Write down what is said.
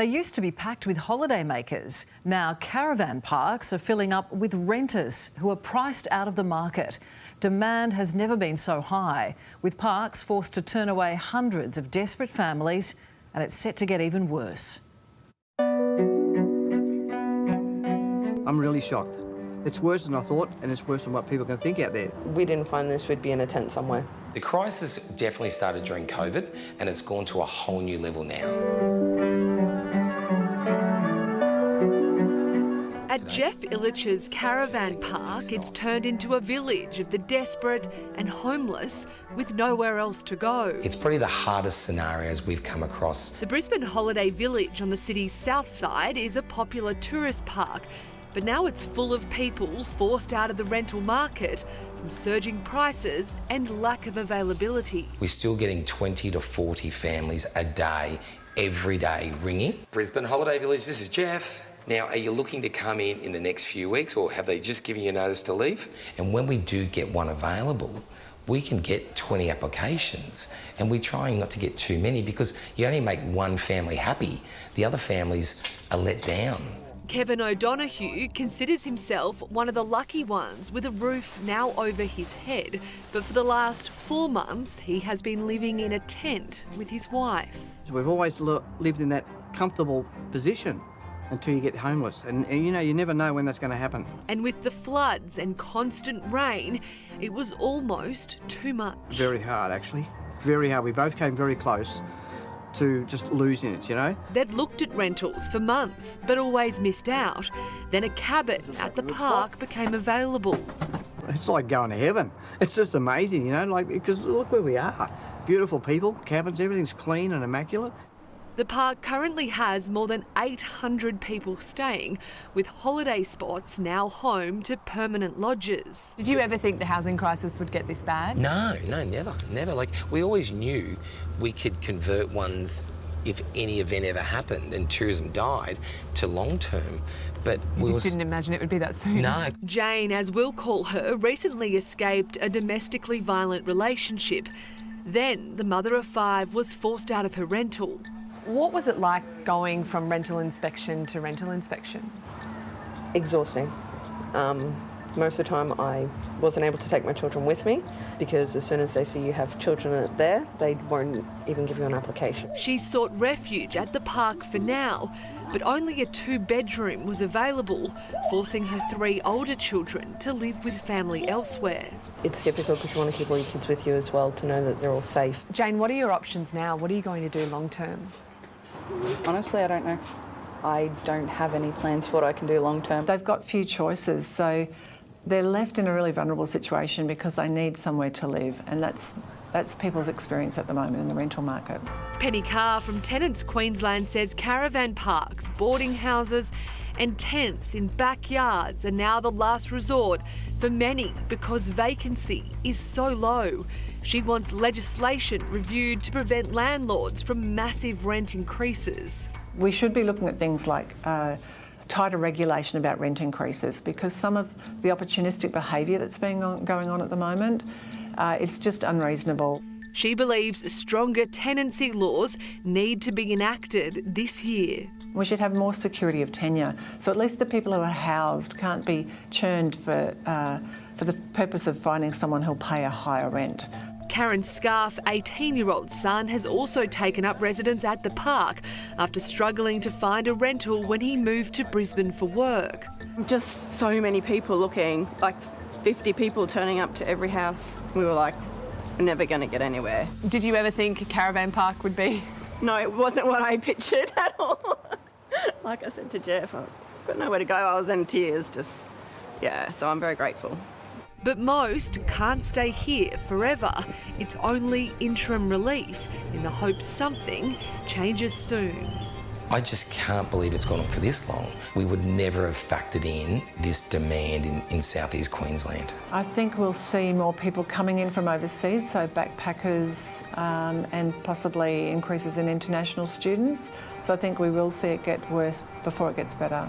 They used to be packed with holidaymakers. Now caravan parks are filling up with renters who are priced out of the market. Demand has never been so high, with parks forced to turn away hundreds of desperate families, and it's set to get even worse. I'm really shocked. It's worse than I thought, and it's worse than what people can think out there. We didn't find this, we'd be in a tent somewhere. The crisis definitely started during COVID, and it's gone to a whole new level now. At Jeff Illich's caravan park, it's turned into a village of the desperate and homeless with nowhere else to go. It's probably the hardest scenarios we've come across. The Brisbane Holiday Village on the city's south side is a popular tourist park, but now it's full of people forced out of the rental market from surging prices and lack of availability. We're still getting 20 to 40 families a day, every day ringing. Brisbane Holiday Village, this is Jeff. Now, are you looking to come in the next few weeks, or have they just given you notice to leave? And when we do get one available, we can get 20 applications, and we're trying not to get too many because you only make one family happy. The other families are let down. Kevin O'Donoghue considers himself one of the lucky ones with a roof now over his head. But for the last 4 months, he has been living in a tent with his wife. We've always lived in that comfortable position until you get homeless. And you know, you never know when that's going to happen. And with the floods and constant rain, it was almost too much. Very hard, actually. Very hard. We both came very close to just losing it, you know. They'd looked at rentals for months, but always missed out. Then a cabin at the park became available. It's like going to heaven. It's just amazing, you know, like, because look where we are. Beautiful people, cabins, everything's clean and immaculate. The park currently has more than 800 people staying, with holiday spots now home to permanent lodges. Did you ever think the housing crisis would get this bad? No, never. Like, we always knew we could convert ones if any event ever happened and tourism died to long term, but you just didn't imagine it would be that soon. No. Jane, as we'll call her, recently escaped a domestically violent relationship. Then the mother of 5 was forced out of her rental. What was it like going from rental inspection to rental inspection? Exhausting. Most of the time I wasn't able to take my children with me because as soon as they see you have children there, they won't even give you an application. She sought refuge at the park for now, but only a 2-bedroom was available, forcing her 3 older children to live with family elsewhere. It's difficult because you want to keep all your kids with you as well to know that they're all safe. Jane, what are your options now? What are you going to do long term? Honestly, I don't know. I don't have any plans for what I can do long term. They've got few choices, so they're left in a really vulnerable situation because they need somewhere to live, and that's people's experience at the moment in the rental market. Penny Carr from Tenants Queensland says caravan parks, boarding houses and tents in backyards are now the last resort for many because vacancy is so low. She wants legislation reviewed to prevent landlords from massive rent increases. We should be looking at things like tighter regulation about rent increases, because some of the opportunistic behaviour that's going on at the moment, it's just unreasonable. She believes stronger tenancy laws need to be enacted this year. We should have more security of tenure, so at least the people who are housed can't be churned for the purpose of finding someone who'll pay a higher rent. Karen's Scarf 18-year-old son has also taken up residence at the park after struggling to find a rental when he moved to Brisbane for work. Just so many people looking, like 50 people turning up to every house. We were like, we're never going to get anywhere. Did you ever think a caravan park would be? No, it wasn't what I pictured at all. Like I said to Jeff, I've got nowhere to go. I was in tears, so I'm very grateful. But most can't stay here forever. It's only interim relief in the hope something changes soon. I just can't believe it's gone on for this long. We would never have factored in this demand in southeast Queensland. I think we'll see more people coming in from overseas, so backpackers and possibly increases in international students. So I think we will see it get worse before it gets better.